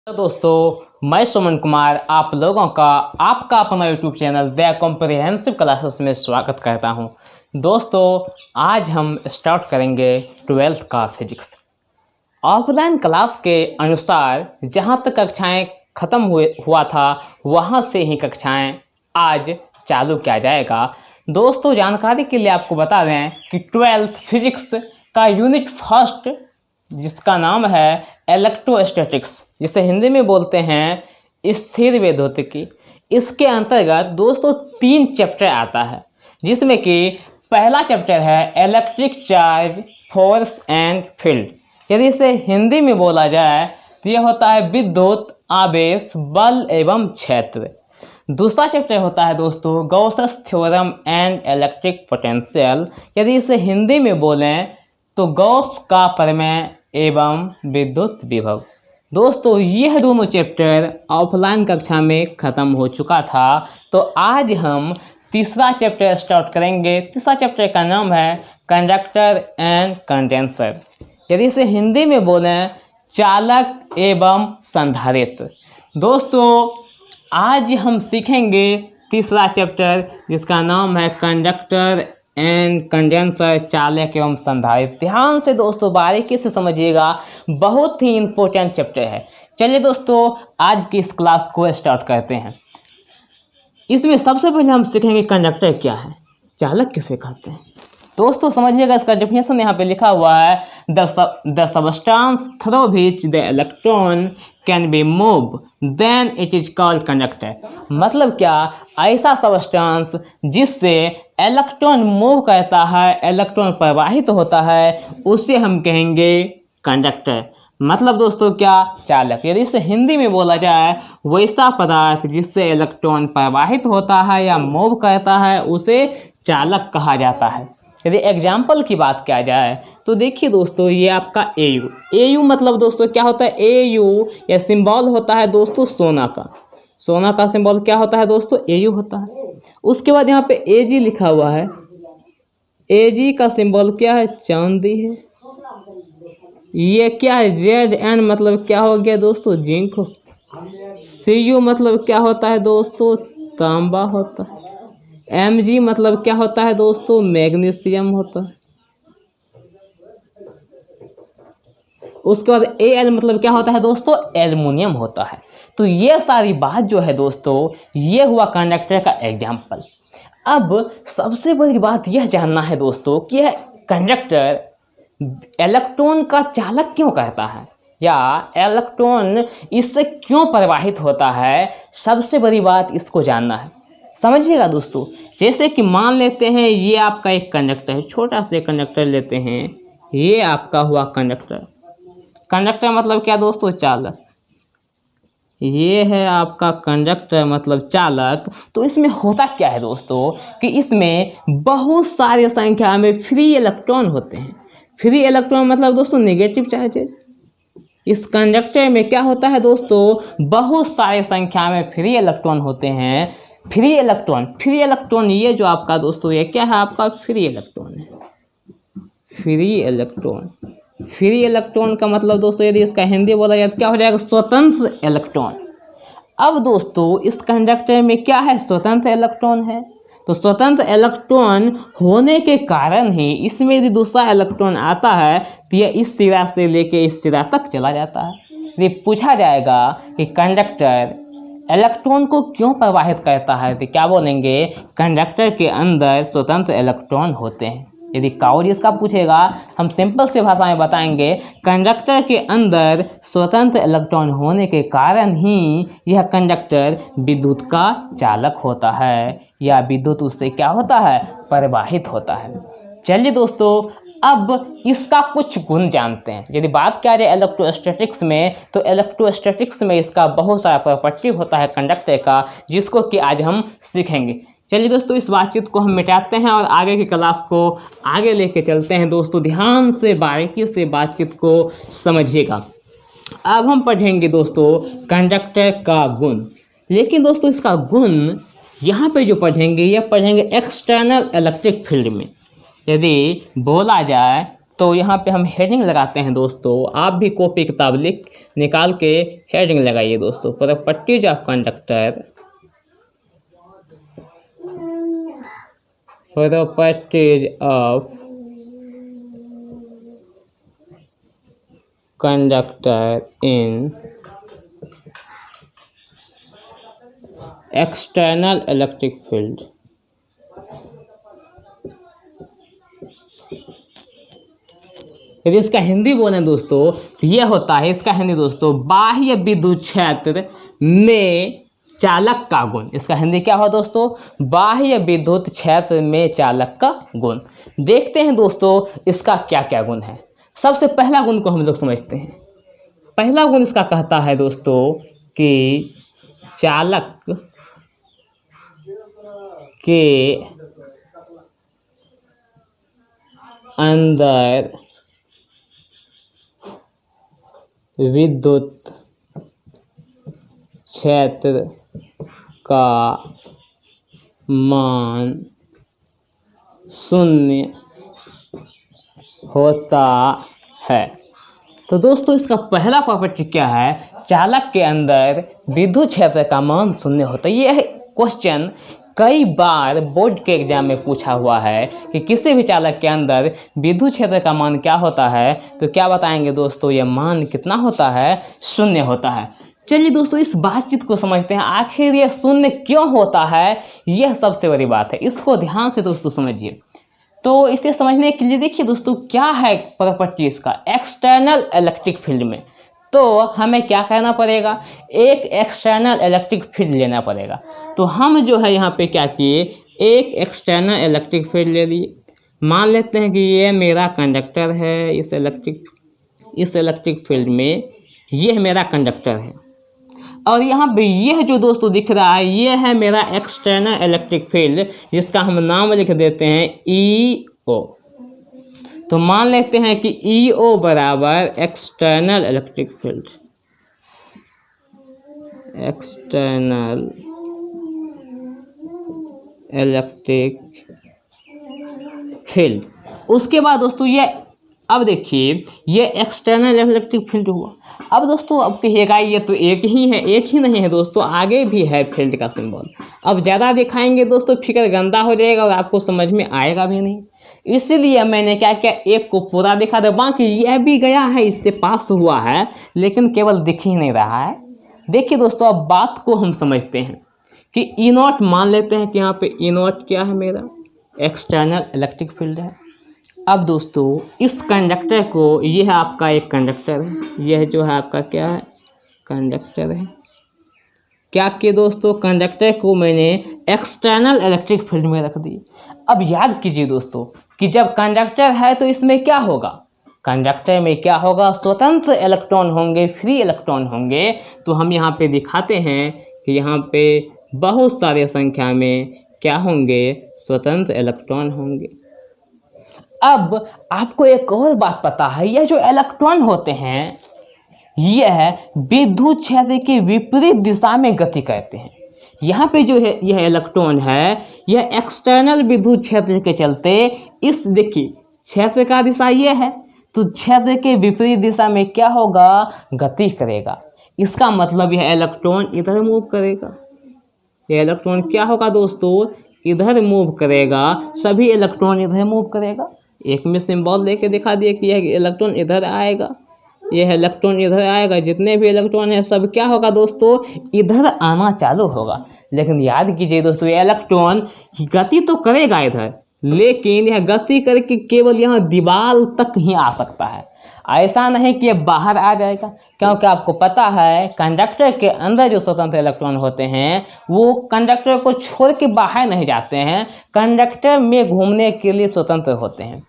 तो दोस्तों मैं सुमन कुमार आप लोगों का आपका अपना YouTube channel the comprehensive classes में स्वागत करता हूं। दोस्तों आज हम स्टार्ट करेंगे 12th का फिजिक्स। ऑफलाइन क्लास के अनुसार जहां तक कक्षाएं ख़त्म हुआ था वहां से ही कक्षाएं आज चालू किया जाएगा। दोस्तों जानकारी के लिए आपको बता दें कि 12th फिजिक्स का यूनिट फर्स्ट जिसका नाम है इलेक्ट्रोस्टैटिक्स, जिसे हिंदी में बोलते हैं स्थिर वैद्युतिकी, इसके अंतर्गत दोस्तों 3 चैप्टर आता है, जिसमें कि पहला चैप्टर है electric charge force and field. यदि इसे हिंदी में बोला जाए तो यह होता है विद्युत आवेश बल एवं क्षेत्र। दूसरा चैप्टर होता है दोस्तों Gauss's theorem and electric potential. यदि इसे हिंदी में बोलें तो गॉस का प्रमेय एवं विद्युत विभव। दोस्तों यह दोनों चैप्टर ऑफलाइन कक्षा में ख़त्म हो चुका था, तो आज हम तीसरा चैप्टर स्टार्ट करेंगे। तीसरा चैप्टर का नाम है कंडक्टर एंड कंडेंसर। यदि इसे हिंदी में बोलें चालक एवं संधारित्र। दोस्तों आज हम सीखेंगे तीसरा चैप्टर जिसका नाम है कंडक्टर एंड कंडेंसर, चालक एवं संधारित्र। ध्यान से दोस्तों बारीकी से समझिएगा, बहुत ही इम्पोर्टेंट चैप्टर है। चलिए दोस्तों आज की इस क्लास को स्टार्ट करते हैं। इसमें सबसे पहले हम सीखेंगे कंडक्टर क्या है, चालक किसे कहते हैं। दोस्तों समझिएगा, इसका डेफिनेशन यहाँ पे लिखा हुआ है the substance through which the electron can be move then it is called conductor. मतलब क्या, ऐसा सबस्टेंस जिससे इलेक्ट्रॉन मूव करता है, इलेक्ट्रॉन प्रवाहित होता है, उसे हम कहेंगे कंडक्टर। मतलब दोस्तों क्या, चालक। यदि इसे हिंदी में बोला जाए वैसा पदार्थ जिससे इलेक्ट्रॉन प्रवाहित होता है या मूव करता है उसे चालक कहा जाता है। यदि एग्जाम्पल की बात किया जाए तो देखिए दोस्तों, ये आपका एयू मतलब दोस्तों क्या होता है, एयू या सिंबल होता है दोस्तों सोना का। सोना का सिंबल क्या होता है दोस्तों, एयू होता है। उसके बाद यहाँ पे एजी लिखा हुआ है, एजी का सिंबल क्या है, चांदी है। ये क्या है, जेड एन मतलब क्या हो गया दोस्तों, जिंक। सीयू मतलब क्या होता है दोस्तों, तांबा होता है। Mg मतलब क्या होता है दोस्तों, मैग्नीशियम होता है। उसके बाद Al मतलब क्या होता है दोस्तों, एल्युमिनियम होता है। तो ये सारी बात जो है दोस्तों, ये हुआ कंडक्टर का एग्जाम्पल। अब सबसे बड़ी बात यह जानना है दोस्तों कि यह कंडक्टर इलेक्ट्रॉन का चालक क्यों कहता है, या इलेक्ट्रॉन इससे क्यों प्रवाहित होता है। सबसे बड़ी बात इसको जानना है। समझिएगा दोस्तों, जैसे कि मान लेते हैं ये आपका एक कंडक्टर है, छोटा सा कंडक्टर लेते हैं, ये आपका हुआ कंडक्टर। कंडक्टर मतलब क्या दोस्तों, चालक। ये है आपका कंडक्टर मतलब चालक। तो इसमें होता क्या है दोस्तों कि इसमें बहुत सारी संख्या में फ्री इलेक्ट्रॉन होते हैं। फ्री इलेक्ट्रॉन मतलब दोस्तों नेगेटिव चार्जेज। इस कंडक्टर में क्या होता है दोस्तों, बहुत सारी संख्या में फ्री इलेक्ट्रॉन होते हैं। फ्री इलेक्ट्रॉन ये जो आपका दोस्तों ये क्या है, आपका फ्री इलेक्ट्रॉन है। फ्री इलेक्ट्रॉन का मतलब दोस्तों यदि इसका हिंदी बोला जाए तो क्या हो जाएगा, स्वतंत्र इलेक्ट्रॉन। अब दोस्तों इस कंडक्टर में क्या है, स्वतंत्र इलेक्ट्रॉन है। तो स्वतंत्र इलेक्ट्रॉन होने के कारण ही इसमें यदि दूसरा इलेक्ट्रॉन आता है तो यह इस सिरा से लेके इस सिरा तक चला जाता है। यदि पूछा जाएगा कि कंडक्टर इलेक्ट्रॉन को क्यों प्रवाहित करता है तो क्या बोलेंगे, कंडक्टर के अंदर स्वतंत्र इलेक्ट्रॉन होते हैं। यदि काउज इसका पूछेगा हम सिंपल से भाषा में बताएंगे, कंडक्टर के अंदर स्वतंत्र इलेक्ट्रॉन होने के कारण ही यह कंडक्टर विद्युत का चालक होता है, या विद्युत उससे क्या होता है, प्रवाहित होता है। चलिए दोस्तों अब इसका कुछ गुण जानते हैं। यदि बात किया जाए इलेक्ट्रोस्टैटिक्स में तो इलेक्ट्रोस्टैटिक्स में इसका बहुत सारा प्रॉपर्टी होता है कंडक्टर का, जिसको कि आज हम सीखेंगे। चलिए दोस्तों इस बातचीत को हम मिटाते हैं और आगे की क्लास को आगे लेके चलते हैं। दोस्तों ध्यान से बारीकी से बातचीत को समझिएगा। अब हम पढ़ेंगे दोस्तों कंडक्टर का गुण। लेकिन दोस्तों इसका गुण यहाँ पे जो पढ़ेंगे, यह पढ़ेंगे एक्सटर्नल इलेक्ट्रिक फील्ड में। यदि बोला जाए तो यहाँ पे हम हेडिंग लगाते हैं दोस्तों। आप भी कॉपी किताब निकाल के हेडिंग लगाइए दोस्तों। Properties of conductor, properties of conductor in external electric field. यदि इसका हिंदी बोले दोस्तों तो यह होता है, इसका हिंदी दोस्तों, बाह्य विद्युत क्षेत्र में चालक का गुण। इसका हिंदी क्या हुआ दोस्तों? बाह्य विद्युत क्षेत्र में चालक का गुण। देखते हैं दोस्तों इसका क्या क्या गुण है। सबसे पहला गुण को हम लोग समझते हैं। पहला गुण इसका कहता है दोस्तों कि चालक के अंदर विद्युत क्षेत्र का मान शून्य होता है। तो दोस्तों इसका पहला प्रॉपर्टी क्या है? चालक के अंदर विद्युत क्षेत्र का मान शून्य होता है। यह क्वेश्चन कई बार बोर्ड के एग्जाम में पूछा हुआ है कि किसी भी चालक के अंदर विद्युत क्षेत्र का मान क्या होता है, तो क्या बताएंगे दोस्तों? यह मान कितना होता है? शून्य होता है। चलिए दोस्तों इस बातचीत को समझते हैं, आखिर यह शून्य क्यों होता है, यह सबसे बड़ी बात है। इसको ध्यान से दोस्तों समझिए। तो इसे समझने के लिए देखिए दोस्तों क्या है प्रॉपर्टी इसका एक्सटर्नल इलेक्ट्रिक फील्ड में। तो हमें क्या करना पड़ेगा? एक एक्सटर्नल इलेक्ट्रिक फील्ड लेना पड़ेगा। तो हम जो है यहाँ पे क्या किए, एक एक्सटर्नल इलेक्ट्रिक फील्ड ले लिए। मान लेते हैं कि ये मेरा कंडक्टर है, इस इलेक्ट्रिक फील्ड में यह मेरा कंडक्टर है, और यहाँ पे यह जो दोस्तों दिख रहा है ये है मेरा एक्सटर्नल इलेक्ट्रिक फील्ड, जिसका हम नाम लिख देते हैं EO। तो मान लेते हैं कि EO बराबर external electric field, external electric field. उसके बाद दोस्तों ये अब देखिए ये एक्सटर्नल इलेक्ट्रिक फील्ड हुआ। अब दोस्तों अब कहिएगा ये तो एक ही है, एक ही नहीं है दोस्तों, आगे भी है फील्ड का सिंबल। अब ज़्यादा दिखाएंगे दोस्तों फिगर गंदा हो जाएगा और आपको समझ में आएगा भी नहीं, इसीलिए मैंने क्या किया, एक को पूरा दिखा दे। बाकी यह भी गया है, इससे पास हुआ है, लेकिन केवल दिख ही नहीं रहा है। देखिए दोस्तों अब बात को हम समझते हैं कि E0 मान लेते हैं कि यहाँ पे E0 क्या है, मेरा एक्सटर्नल इलेक्ट्रिक फील्ड है। अब दोस्तों इस कंडक्टर को, यह है आपका एक कंडक्टर है, यह जो है आपका क्या है, कंडक्टर है। क्या किए दोस्तों, कंडक्टर को मैंने एक्सटर्नल इलेक्ट्रिक फील्ड में रख दी। अब याद कीजिए दोस्तों कि जब कंडक्टर है तो इसमें क्या होगा, कंडक्टर में क्या होगा, स्वतंत्र इलेक्ट्रॉन होंगे, फ्री इलेक्ट्रॉन होंगे। तो हम यहाँ पे दिखाते हैं कि यहाँ पे बहुत सारे संख्या में क्या होंगे, स्वतंत्र इलेक्ट्रॉन होंगे। अब आपको एक और बात पता है, यह जो इलेक्ट्रॉन होते हैं यह विद्युत क्षेत्र के विपरीत दिशा में गति करते हैं। यहाँ पे जो है यह इलेक्ट्रॉन है, यह एक्सटर्नल विद्युत क्षेत्र के चलते इस देखिए क्षेत्र का दिशा ये है, तो क्षेत्र के विपरीत दिशा में क्या होगा, गति करेगा। इसका मतलब यह इलेक्ट्रॉन इधर मूव करेगा। यह इलेक्ट्रॉन क्या होगा दोस्तों, इधर मूव करेगा, सभी इलेक्ट्रॉन इधर मूव करेगा। एक में सिंबल लेके दिखा दिए कि यह इलेक्ट्रॉन इधर आएगा, यह इलेक्ट्रॉन इधर आएगा, जितने भी इलेक्ट्रॉन है सब क्या होगा दोस्तों, इधर आना चालू होगा। लेकिन याद कीजिए दोस्तों ये इलेक्ट्रॉन गति तो करेगा इधर, लेकिन यह गति करके केवल यहाँ दीवार तक ही आ सकता है, ऐसा नहीं कि ये बाहर आ जाएगा। क्योंकि आपको पता है कंडक्टर के अंदर जो स्वतंत्र इलेक्ट्रॉन होते हैं वो कंडक्टर को छोड़ के बाहर नहीं जाते हैं, कंडक्टर में घूमने के लिए स्वतंत्र होते हैं।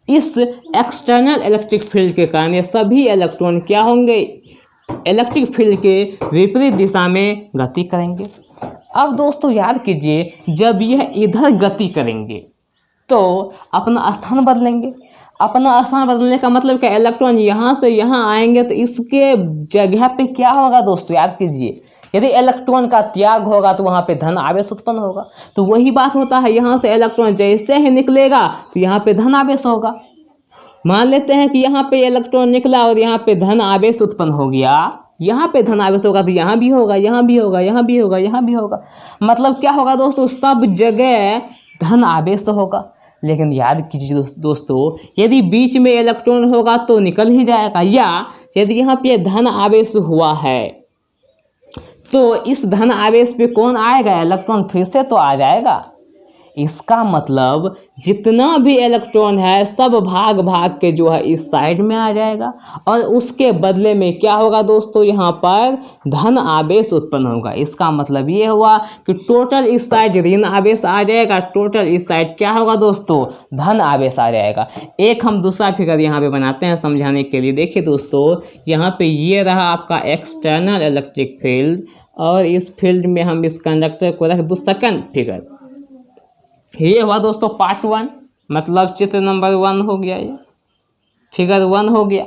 इस एक्सटर्नल इलेक्ट्रिक फील्ड के कारण ये सभी इलेक्ट्रॉन क्या होंगे, इलेक्ट्रिक फील्ड के विपरीत दिशा में गति करेंगे। अब दोस्तों याद कीजिए जब यह इधर गति करेंगे तो अपना स्थान बदलेंगे। अपना स्थान बदलने का मतलब क्या, इलेक्ट्रॉन यहाँ से यहाँ आएंगे तो इसके जगह पे क्या होगा दोस्तों, याद कीजिए यदि इलेक्ट्रॉन का त्याग होगा तो वहाँ पे धन आवेश उत्पन्न होगा। तो वही बात होता है, यहाँ से इलेक्ट्रॉन जैसे ही निकलेगा तो यहाँ पे धन आवेश होगा। मान लेते हैं कि यहाँ पे इलेक्ट्रॉन निकला और यहाँ पे धन आवेश उत्पन्न हो गया, यहाँ पे धन आवेश होगा तो यहाँ भी होगा, यहाँ भी होगा, यहाँ भी होगा, यहाँ भी होगा। मतलब क्या होगा दोस्तों, सब जगह धन आवेश होगा। लेकिन याद कीजिए दोस्तों, यदि बीच में इलेक्ट्रॉन होगा तो निकल ही जाएगा, या यदि यहाँ पे धन आवेश हुआ है तो इस धन आवेश पे कौन आएगा, इलेक्ट्रॉन फिर से तो आ जाएगा। इसका मतलब जितना भी इलेक्ट्रॉन है सब भाग भाग के जो है इस साइड में आ जाएगा, और उसके बदले में क्या होगा दोस्तों, यहाँ पर धन आवेश उत्पन्न होगा। इसका मतलब ये हुआ कि टोटल इस साइड ऋण आवेश आ जाएगा, टोटल इस साइड क्या होगा दोस्तों, धन आवेश आ जाएगा। एक हम दूसरा फिगर यहाँ पे बनाते हैं समझाने के लिए। देखिए दोस्तों, यहाँ पे ये रहा आपका एक्सटर्नल इलेक्ट्रिक फील्ड, और इस फील्ड में हम इस कंडक्टर को रख दो सेकंड फिगर। ये हुआ दोस्तों पार्ट 1, मतलब चित्र नंबर 1 हो गया, ये फिगर 1 हो गया।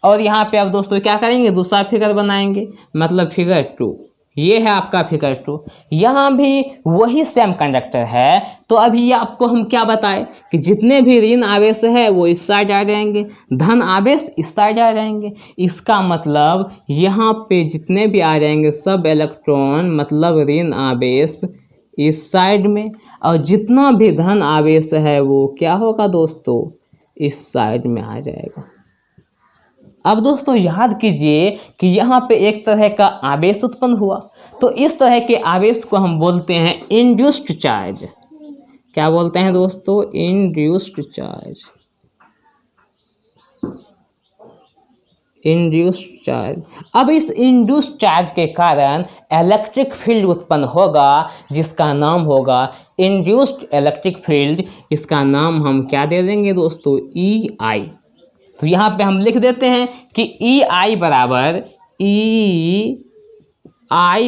और यहाँ पे अब दोस्तों क्या करेंगे, दूसरा फिगर बनाएंगे, मतलब फिगर 2। ये है आपका फिगर 2। यहाँ भी वही सेम कंडक्टर है। तो अभी ये आपको हम क्या बताएं कि जितने भी ऋण आवेश है वो इस साइड आ जाएंगे, धन आवेश इस साइड आ जाएंगे। इसका मतलब यहाँ पे जितने भी आ जाएंगे सब इलेक्ट्रॉन, मतलब ऋण आवेश इस साइड में, और जितना भी धन आवेश है वो क्या होगा दोस्तों, इस साइड में आ जाएगा। अब दोस्तों याद कीजिए कि यहाँ पे एक तरह का आवेश उत्पन्न हुआ, तो इस तरह के आवेश को हम बोलते हैं इंड्यूस्ड चार्ज। क्या बोलते हैं दोस्तों, इंड्यूस्ड चार्ज। Induced charge. अब इस इंड्यूस्ड चार्ज के कारण इलेक्ट्रिक फील्ड उत्पन्न होगा, जिसका नाम होगा इंड्यूस्ड इलेक्ट्रिक फील्ड। इसका नाम हम क्या दे देंगे दोस्तों, EI। तो यहाँ पे हम लिख देते हैं कि EI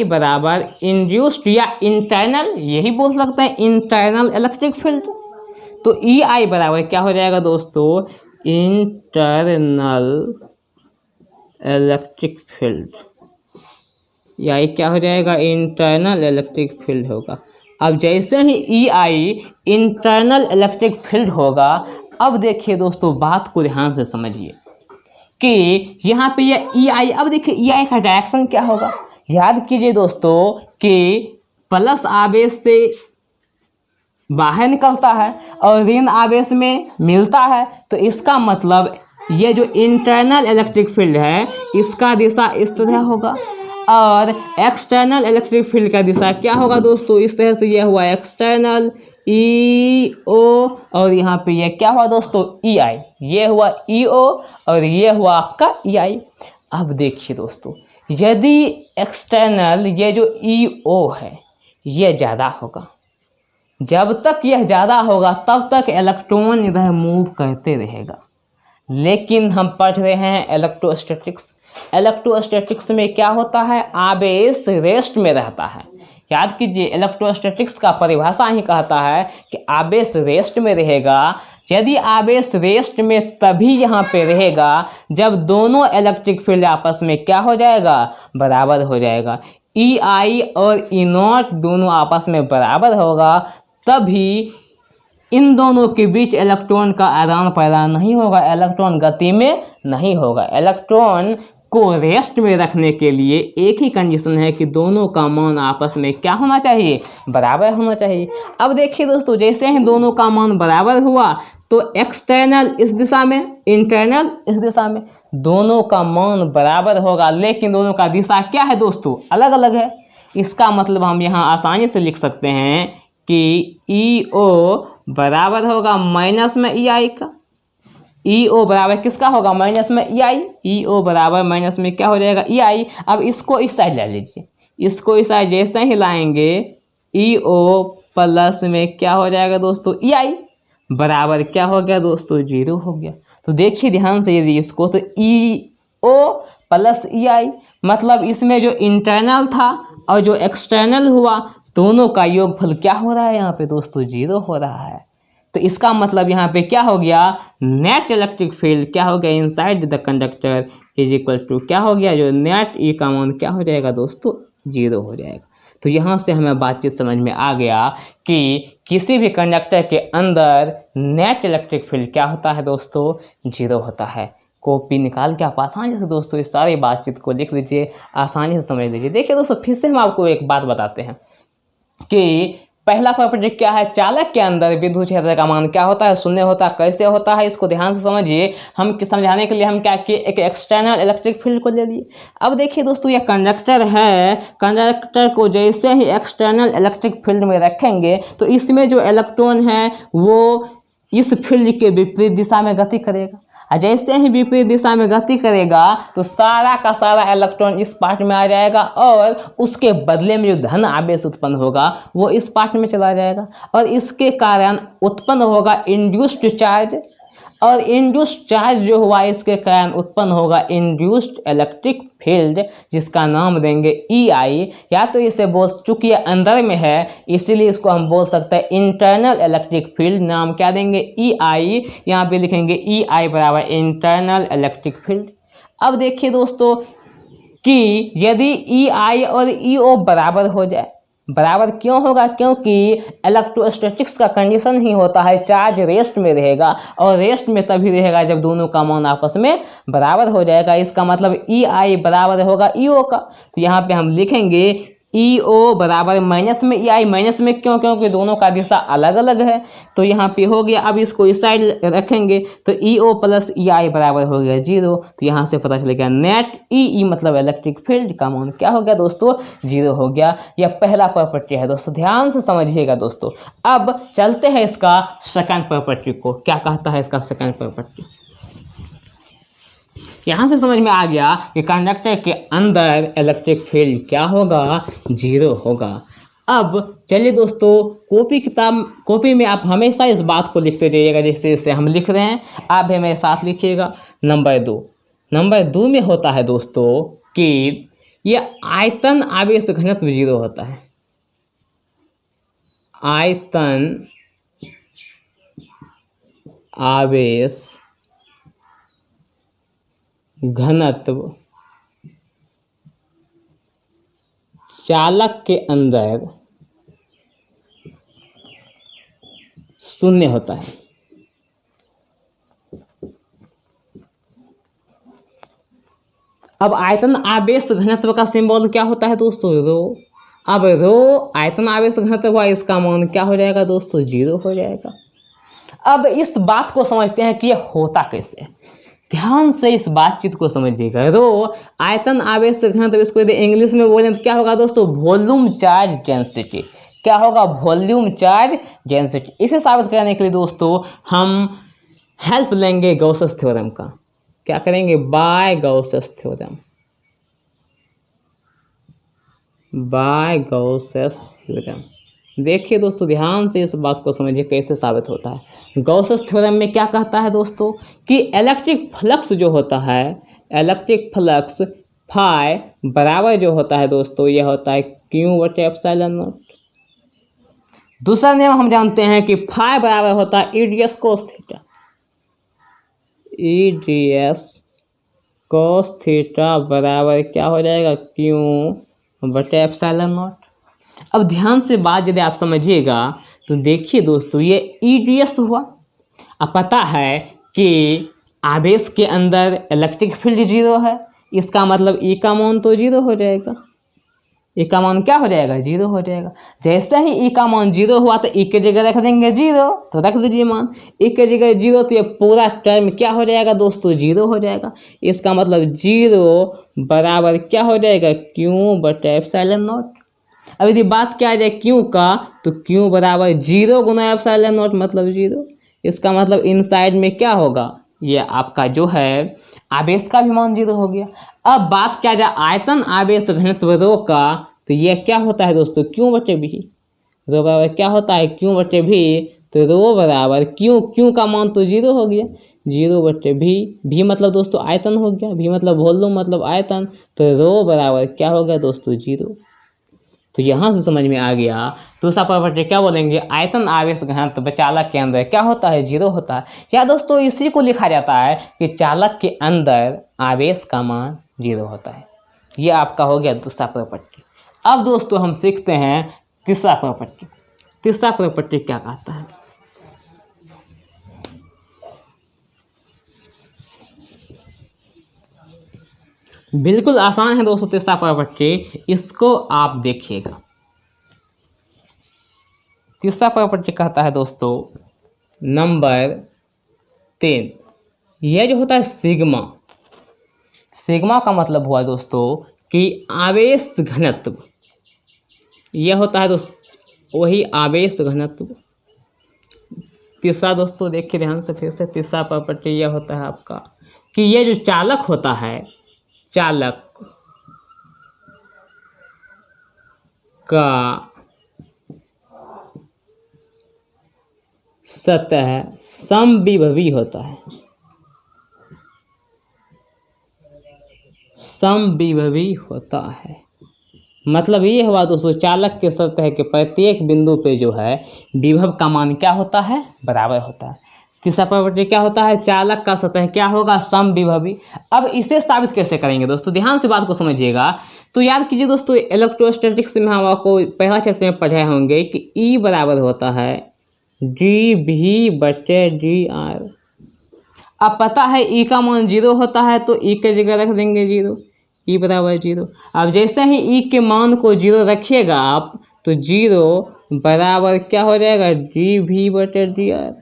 बराबर इंड्यूस्ड या इंटरनल, यही बोल सकते हैं इंटरनल इलेक्ट्रिक फील्ड। तो EI बराबर क्या हो जाएगा दोस्तों, इंटरनल इलेक्ट्रिक फील्ड, या ये क्या हो जाएगा, इंटरनल इलेक्ट्रिक फील्ड होगा। अब जैसे ही EI इंटरनल इलेक्ट्रिक फील्ड होगा, अब देखिए दोस्तों बात को ध्यान से समझिए कि यहाँ पे ये EI, अब देखिए EI का डायरेक्शन क्या होगा। याद कीजिए दोस्तों कि प्लस आवेश से बाहर निकलता है और ऋण आवेश में मिलता है, तो इसका मतलब ये जो इंटरनल इलेक्ट्रिक फील्ड है इसका दिशा इस तरह होगा, और एक्सटर्नल इलेक्ट्रिक फील्ड का दिशा क्या होगा दोस्तों, इस तरह से। ये हुआ एक्सटर्नल EO, और यहाँ पे ये क्या हुआ दोस्तों, EI। ये हुआ EO और ये हुआ आपका EI। अब देखिए दोस्तों, यदि एक्सटर्नल ये जो EO है ये ज़्यादा होगा, जब तक यह ज़्यादा होगा तब तक इलेक्ट्रॉन इधर मूव करते रहेगा। लेकिन हम पढ़ रहे हैं इलेक्ट्रोस्टैटिक्स। इलेक्ट्रोस्टैटिक्स में क्या होता है, आवेश रेस्ट में रहता है। याद कीजिए, इलेक्ट्रोस्टैटिक्स का परिभाषा ही कहता है कि आवेश रेस्ट में रहेगा। यदि आवेश रेस्ट में तभी यहाँ पे रहेगा जब दोनों इलेक्ट्रिक फील्ड आपस में क्या हो जाएगा, बराबर हो जाएगा। EI और E0 दोनों आपस में बराबर होगा, तभी इन दोनों के बीच इलेक्ट्रॉन का आदान प्रदान नहीं होगा, इलेक्ट्रॉन गति में नहीं होगा। इलेक्ट्रॉन को रेस्ट में रखने के लिए एक ही कंडीशन है कि दोनों का मान आपस में क्या होना चाहिए, बराबर होना चाहिए। अब देखिए दोस्तों, जैसे ही दोनों का मान बराबर हुआ तो एक्सटर्नल इस दिशा में, इंटरनल इस दिशा में, दोनों का मान बराबर होगा, लेकिन दोनों का दिशा क्या है दोस्तों, अलग अलग है। इसका मतलब हम यहाँ आसानी से लिख सकते हैं कि EO बराबर होगा माइनस में EI का। EO बराबर किसका होगा, माइनस में EI। EO बराबर माइनस में क्या हो जाएगा, EI। अब इसको इस साइड ले लीजिए, इसको इस साइड जैसे ही लाएंगे EO प्लस में क्या हो जाएगा दोस्तों, EI बराबर क्या हो गया दोस्तों, 0 हो गया। तो देखिए ध्यान से यदि इसको, तो EO प्लस EI, मतलब इसमें जो इंटरनल था और जो एक्सटर्नल हुआ दोनों का योगफल क्या हो रहा है यहाँ पे दोस्तों, 0 हो रहा है। तो इसका मतलब यहाँ पे क्या हो गया, नेट इलेक्ट्रिक फील्ड क्या हो गया, inside the conductor is equal to क्या हो गया, जो नेट E का मान क्या हो जाएगा दोस्तों, 0 हो जाएगा। तो यहाँ से हमें बातचीत समझ में आ गया कि किसी भी कंडक्टर के अंदर नेट इलेक्ट्रिक फील्ड क्या होता है दोस्तों, 0 होता है। कॉपी निकाल के आप आसानी से दोस्तों इस सारी बातचीत को लिख लीजिए, आसानी से समझ लीजिए। देखिए दोस्तों, फिर से हम आपको एक बात बताते हैं कि पहला प्रॉपर्टी क्या है, चालक के अंदर विद्युत क्षेत्र का मान क्या होता है, 0 होता है। कैसे होता है इसको ध्यान से समझिए। हम समझाने के लिए हम क्या किए, एक एक्सटर्नल इलेक्ट्रिक फील्ड को ले लिए। अब देखिए दोस्तों, ये कंडक्टर है, कंडक्टर को जैसे ही एक्सटर्नल इलेक्ट्रिक फील्ड में रखेंगे तो इसमें जो इलेक्ट्रॉन है वो इस फील्ड के विपरीत दिशा में गति करेगा। जैसे ही विपरीत दिशा में गति करेगा तो सारा का सारा इलेक्ट्रॉन इस पार्ट में आ जाएगा और उसके बदले में जो धन आवेश उत्पन्न होगा वो इस पार्ट में चला जाएगा और इसके कारण उत्पन्न होगा इंड्यूस्ड चार्ज, और इंड्यूस्ड चार्ज जो हुआ इसके कारण उत्पन्न होगा इंड्यूस्ड इलेक्ट्रिक फील्ड, जिसका नाम देंगे EI। या तो इसे बोल, चूंकि ये अंदर में है इसीलिए इसको हम बोल सकते हैं इंटरनल इलेक्ट्रिक फील्ड, नाम क्या देंगे EI। यहाँ पे लिखेंगे EI बराबर इंटरनल इलेक्ट्रिक फील्ड। अब देखिए दोस्तों कि यदि EI और EO बराबर हो जाए, बराबर क्यों होगा, क्योंकि इलेक्ट्रोस्टैटिक्स का कंडीशन ही होता है चार्ज रेस्ट में रहेगा, और रेस्ट में तभी रहेगा जब दोनों का मान आपस में बराबर हो जाएगा। इसका मतलब EI बराबर होगा EO का। तो यहाँ पे हम लिखेंगे EO बराबर माइनस में EI, माइनस में क्यों, क्योंकि दोनों का दिशा अलग अलग है। तो यहाँ पे हो गया, अब इसको इस साइड रखेंगे तो EO प्लस EI बराबर हो गया 0। तो यहाँ से पता चलेगा नेट EE मतलब इलेक्ट्रिक फील्ड का मान क्या हो गया दोस्तों, 0 हो गया। यह पहला प्रॉपर्टी है दोस्तों, ध्यान से समझिएगा दोस्तों। अब चलते हैं इसका सेकंड प्रॉपर्टी को, क्या कहता है इसका सेकंड प्रॉपर्टी। यहाँ से समझ में आ गया कि कंडक्टर के अंदर इलेक्ट्रिक फील्ड क्या होगा, 0 होगा। अब चलिए दोस्तों, कॉपी में आप हमेशा इस बात को लिखते जाइएगा जैसे जैसे हम लिख रहे हैं, आप भी मेरे साथ लिखिएगा। नंबर 2 में होता है दोस्तों कि ये आयतन आवेश घनत्व 0 होता है। आयतन आवेश घनत्व चालक के अंदर 0 होता है। अब आयतन आवेश घनत्व का सिंबल क्या होता है दोस्तों, रो। अब रो आयतन आवेश घनत्व हुआ, इसका मान क्या हो जाएगा दोस्तों, 0 हो जाएगा। अब इस बात को समझते हैं कि ये होता कैसे, ध्यान से इस बातचीत को समझिएगा। रो आयतन आवेश घनत्व, इसको यदि इंग्लिश में बोलें तो क्या होगा दोस्तों, वॉल्यूम चार्ज डेंसिटी। क्या होगा, वॉल्यूम चार्ज डेंसिटी। इसे साबित करने के लिए दोस्तों हम हेल्प लेंगे गॉसेस थ्योरम का। क्या करेंगे, by Gauss's theorem. By Gauss's theorem. देखिए दोस्तों, ध्यान से इस बात को समझिए कैसे साबित होता है। गॉसेस थ्योरम में क्या कहता है दोस्तों कि इलेक्ट्रिक फ्लक्स जो होता है, इलेक्ट्रिक फ्लक्स फाई बराबर जो होता है दोस्तों, यह होता है Q/ε0। दूसरा नियम हम जानते हैं कि फाई बराबर होता है EDS cos theta. EDS cos theta बराबर क्या हो जाएगा, Q/ε0। अब ध्यान से बात यदि आप समझिएगा तो देखिए दोस्तों, ये EDS हुआ। अब पता है कि आवेश के अंदर इलेक्ट्रिक फील्ड 0 है, इसका मतलब E का मान तो 0 हो जाएगा। E का मान क्या हो जाएगा, 0 हो जाएगा। जैसे ही E का मान 0 हुआ तो E के जगह रख देंगे 0, तो रख दीजिए मान E के जगह 0, तो ये पूरा टर्म क्या हो जाएगा दोस्तों, 0 हो जाएगा। इसका मतलब 0 बराबर क्या हो जाएगा, Q/ε0। अब यदि बात किया जाए Q का, तो Q बराबर 0 गुना ε0 मतलब 0। इसका मतलब इनसाइड में क्या होगा, ये आपका जो है आवेश का भी मान 0 हो गया। अब बात किया जाए आयतन आवेश घनत्व रो का, तो ये क्या होता है दोस्तों, Q/V। रो बराबर क्या होता है, Q/V। तो रो बराबर Q का मान तो 0 हो गया, 0/V। भी मतलब दोस्तों आयतन हो गया, भी मतलब वॉल्यूम मतलब आयतन। तो रो बराबर क्या हो गया दोस्तों, 0। तो यहाँ से समझ में आ गया। दूसरा प्रॉपर्टी क्या बोलेंगे, आयतन आवेश घनत्व चालक के अंदर क्या होता है, 0 होता है। या दोस्तों इसी को लिखा जाता है कि चालक के अंदर आवेश का मान 0 होता है। ये आपका हो गया दूसरा प्रॉपर्टी। अब दोस्तों हम सीखते हैं तीसरा प्रॉपर्टी। तीसरा प्रॉपर्टी क्या कहता है? बिल्कुल आसान है दोस्तों तीसरा प्रॉपर्टी, इसको आप देखिएगा। तीसरा प्रॉपर्टी कहता है दोस्तों नंबर 3, यह जो होता है सिग्मा। सिग्मा का मतलब हुआ दोस्तों कि आवेश घनत्व। यह होता है दोस्तों वही आवेश घनत्व। तीसरा दोस्तों देखिए ध्यान से फिर से, तीसरा प्रॉपर्टी यह होता है आपका कि यह जो चालक होता है, चालक का सतह समविभवी होता है। समविभवी होता है मतलब ये हुआ दोस्तों चालक के सतह के प्रत्येक बिंदु पे जो है विभव का मान क्या होता है? बराबर होता है। तीसरा प्रॉपर्टी क्या होता है? चालक का सतह क्या होगा? समविभवी। अब इसे साबित कैसे करेंगे दोस्तों? ध्यान से बात को समझिएगा। तो याद कीजिए दोस्तों इलेक्ट्रोस्टैटिक्स में हम आपको पहला चैप्टर में पढ़े होंगे कि E बराबर होता है dV/dr। अब पता है E का मान 0 होता है तो E के जगह रख देंगे 0, E बराबर 0। अब जैसे ही E के मान को 0 रखिएगा आप तो 0 बराबर क्या हो जाएगा? dV/dr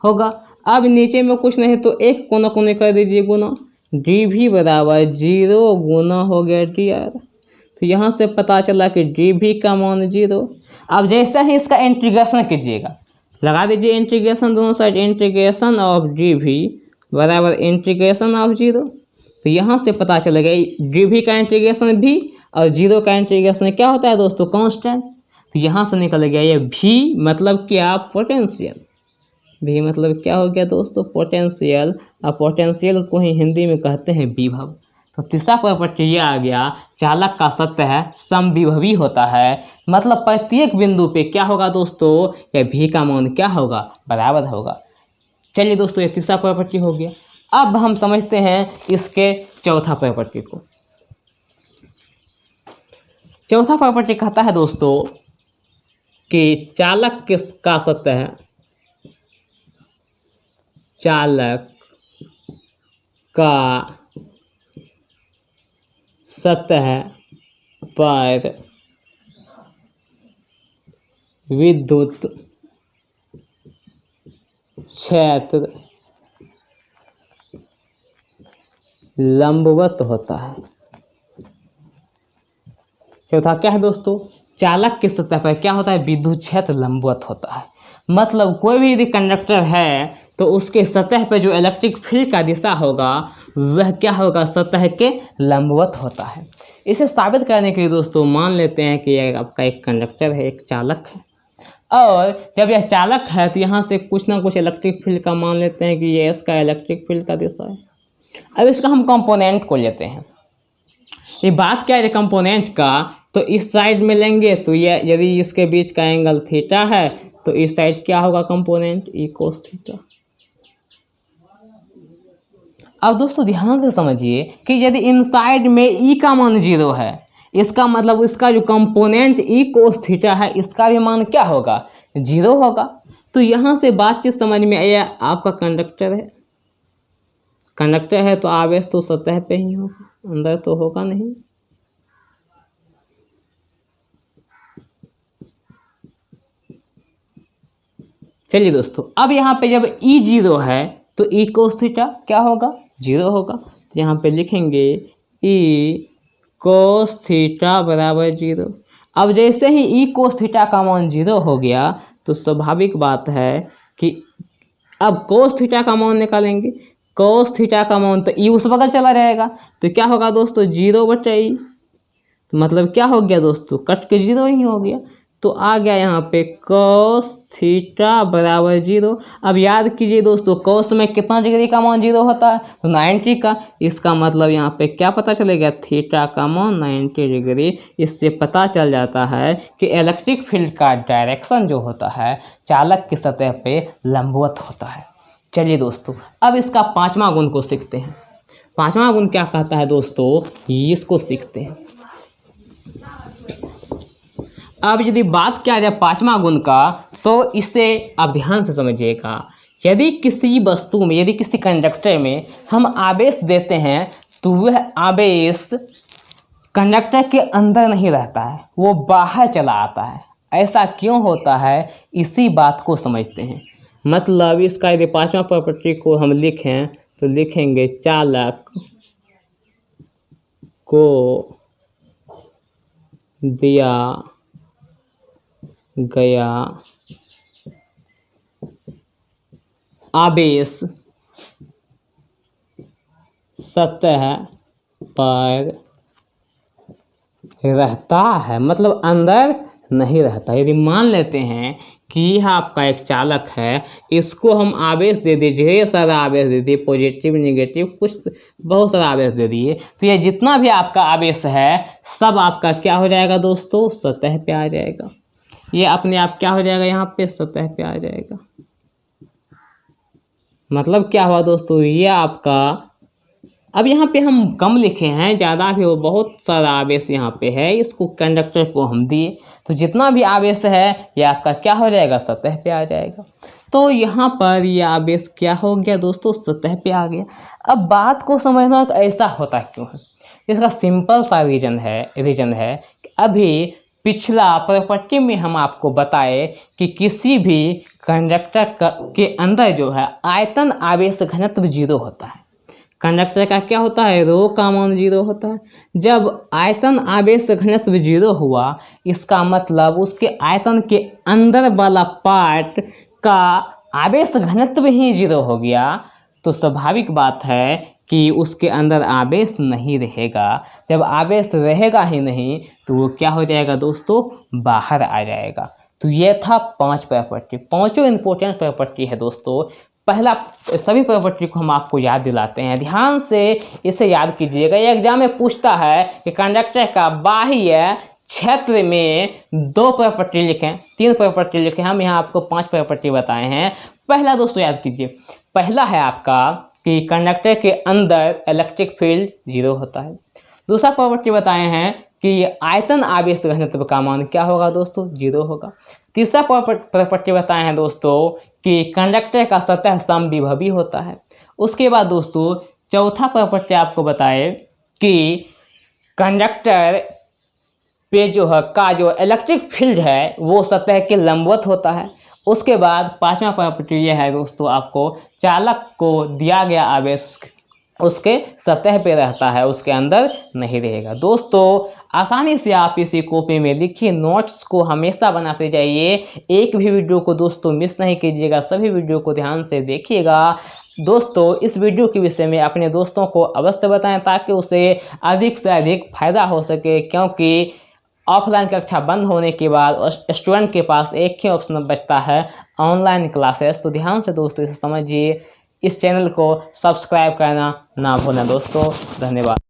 होगा। अब नीचे में कुछ नहीं तो एक कोना कोने कर दीजिए गुना, dV बराबर 0 गुना हो गया dr। तो यहाँ से पता चला कि dV का मान 0। अब जैसे ही इसका इंटीग्रेशन कीजिएगा, लगा दीजिए इंटीग्रेशन दोनों साइड, इंटीग्रेशन ऑफ dV बराबर इंटीग्रेशन ऑफ 0। तो यहाँ से पता चलेगा dV का इंटीग्रेशन भी और 0 का इंटीग्रेशन क्या होता है दोस्तों? कांस्टेंट। तो यहाँ से निकल गया ये V मतलब क्या? पोटेंशियल। V मतलब क्या हो गया दोस्तों? पोटेंशियल। और पोटेंशियल को ही हिंदी में कहते हैं विभव। तो तीसरा प्रॉपर्टी ये आ गया, चालक का सतह समविभवी होता है मतलब प्रत्येक बिंदु पे क्या होगा दोस्तों? या V का मान क्या होगा? बराबर होगा। चलिए दोस्तों ये तीसरा प्रॉपर्टी हो गया। अब हम समझते हैं इसके चौथा प्रॉपर्टी को। चौथा प्रॉपर्टी कहता है दोस्तों कि चालक का सतह, चालक का सतह पर विद्युत क्षेत्र लंबवत होता है। चौथा क्या है दोस्तों? चालक के सतह पर क्या होता है? विद्युत क्षेत्र लंबवत होता है मतलब कोई भी यदि कंडक्टर है तो उसके सतह पर जो इलेक्ट्रिक फील्ड का दिशा होगा वह क्या होगा? सतह के लंबवत होता है। इसे साबित करने के लिए दोस्तों मान लेते हैं कि आपका एक कंडक्टर है, एक चालक है, और जब यह चालक है तो यहाँ से कुछ ना कुछ इलेक्ट्रिक फील्ड का मान लेते हैं कि ये इसका इलेक्ट्रिक फील्ड का दिशा है। अब इसका हम कंपोनेंट को लेते हैं। ये बात क्या है कंपोनेंट का? तो इस साइड में लेंगे तो ये यदि इसके बीच का एंगल थीटा है तो इस साइड क्या होगा? Component E cos theta. अब दोस्तों ध्यान से समझिए कि यदि इन साइड में E का मान 0 है, इसका मतलब इसका जो कंपोनेंट E cos थीटा है इसका भी मान क्या होगा? 0 होगा। तो यहाँ से बातचीत समझ में आया, आपका कंडक्टर है, कंडक्टर है तो आवेश तो सतह पे ही होगा, अंदर तो होगा नहीं। चलिए दोस्तों अब यहाँ पे जब E 0 है तो E cos थीटा क्या होगा? 0 होगा। तो यहाँ पे लिखेंगे E cos थीटा बराबर 0। अब जैसे ही E cos थीटा का मान 0 हो गया तो स्वाभाविक बात है कि अब cos थीटा का मान निकालेंगे। cos थीटा का मान तो E उस बगल चला जाएगा तो क्या होगा दोस्तों? 0/E। तो मतलब क्या हो गया दोस्तों? कट के 0 ही हो गया। तो आ गया यहाँ पे cos थीटा बराबर 0। अब याद कीजिए दोस्तों cos में कितना डिग्री का मान 0 होता है? तो 90 का। इसका मतलब यहाँ पे क्या पता चलेगा? थीटा का मान 90 डिग्री। इससे पता चल जाता है कि इलेक्ट्रिक फील्ड का डायरेक्शन जो होता है चालक की सतह पे लंबवत होता है। चलिए दोस्तों अब इसका पांचवा गुण को सीखते हैं। पांचवा गुण क्या कहता है दोस्तों? इसको सीखते हैं। अब यदि बात किया जाए पांचवा गुण का, तो इसे आप ध्यान से समझिएगा। यदि किसी वस्तु में, यदि किसी कंडक्टर में हम आवेश देते हैं तो वह आवेश कंडक्टर के अंदर नहीं रहता है, वो बाहर चला आता है। ऐसा क्यों होता है, इसी बात को समझते हैं। मतलब इसका यदि पांचवा प्रॉपर्टी को हम लिखें तो लिखेंगे चालक को दिया गया आवेश सतह पर रहता है, मतलब अंदर नहीं रहता। यदि मान लेते हैं कि यह आपका एक चालक है, इसको हम आवेश दे दिए, ढेर सारा आवेश दे दिए, पॉजिटिव नेगेटिव कुछ बहुत सारा आवेश दे दिए, तो ये जितना भी आपका आवेश है सब आपका क्या हो जाएगा दोस्तों, सतह पे आ जाएगा। ये अपने आप क्या हो जाएगा, यहाँ पे सतह पे आ जाएगा। मतलब क्या हुआ दोस्तों, ये आपका, अब यहाँ पे हम कम लिखे हैं, ज़्यादा भी हो, बहुत सारा आवेश यहाँ पे है, इसको कंडक्टर को हम दिए तो जितना भी आवेश है ये आपका क्या हो जाएगा, सतह पे आ जाएगा। तो यहाँ पर ये आवेश क्या हो गया दोस्तों, सतह पे आ गया। अब बात को समझना कि ऐसा होता क्यों है, इसका सिंपल सा रीजन है कि अभी पिछला प्रॉपर्टी में हम आपको बताए कि किसी भी कंडक्टर के अंदर जो है आयतन आवेश घनत्व 0 होता है। कंडक्टर का क्या होता है, रो का मान 0 होता है। जब आयतन आवेश घनत्व 0 हुआ, इसका मतलब उसके आयतन के अंदर वाला पार्ट का आवेश घनत्व ही 0 हो गया, तो स्वाभाविक बात है कि उसके अंदर आवेश नहीं रहेगा। जब आवेश रहेगा ही नहीं तो वो क्या हो जाएगा दोस्तों, बाहर आ जाएगा। तो ये था 5 प्रॉपर्टी, पांचों इंपॉर्टेंट प्रॉपर्टी है दोस्तों। पहला, सभी प्रॉपर्टी को हम आपको याद दिलाते हैं, ध्यान से इसे याद कीजिएगा। एग्जाम में पूछता है कि कंडक्टर का बाह्य क्षेत्र में 2 प्रॉपर्टी लिखें, 3 प्रॉपर्टी लिखें, हम यहाँ आपको 5 प्रॉपर्टी बताए हैं। पहला दोस्तों याद कीजिए, पहला है आपका कि कंडक्टर के अंदर इलेक्ट्रिक फील्ड 0 होता है। दूसरा प्रॉपर्टी बताए हैं कि आयतन आवेश घनत्व का मान क्या होगा दोस्तों, 0 होगा। तीसरा प्रॉपर्टी बताए हैं दोस्तों कि कंडक्टर का सतह समविभवी होता है। उसके बाद दोस्तों चौथा प्रॉपर्टी आपको बताए कि कंडक्टर पे जो इलेक्ट्रिक फील्ड है वो सतह के लंबवत होता है। उसके बाद पांचवा प्रॉपर्टी ये है दोस्तों, आपको चालक को दिया गया आवेश उसके सतह पे रहता है, उसके अंदर नहीं रहेगा। दोस्तों आसानी से आप इसी कॉपी में लिखिए, नोट्स को हमेशा बनाते जाइए। एक भी वीडियो को दोस्तों मिस नहीं कीजिएगा, सभी वीडियो को ध्यान से देखिएगा। दोस्तों इस वीडियो के विषय में अपने दोस्तों को अवश्य बताएं ताकि उसे अधिक से अधिक फायदा हो सके, क्योंकि ऑफलाइन कक्षा बंद होने के बाद स्टूडेंट के पास एक ही ऑप्शन बचता है, ऑनलाइन क्लासेस। तो ध्यान से दोस्तों इसे समझिए, इस चैनल को सब्सक्राइब करना ना भूलें दोस्तों। धन्यवाद।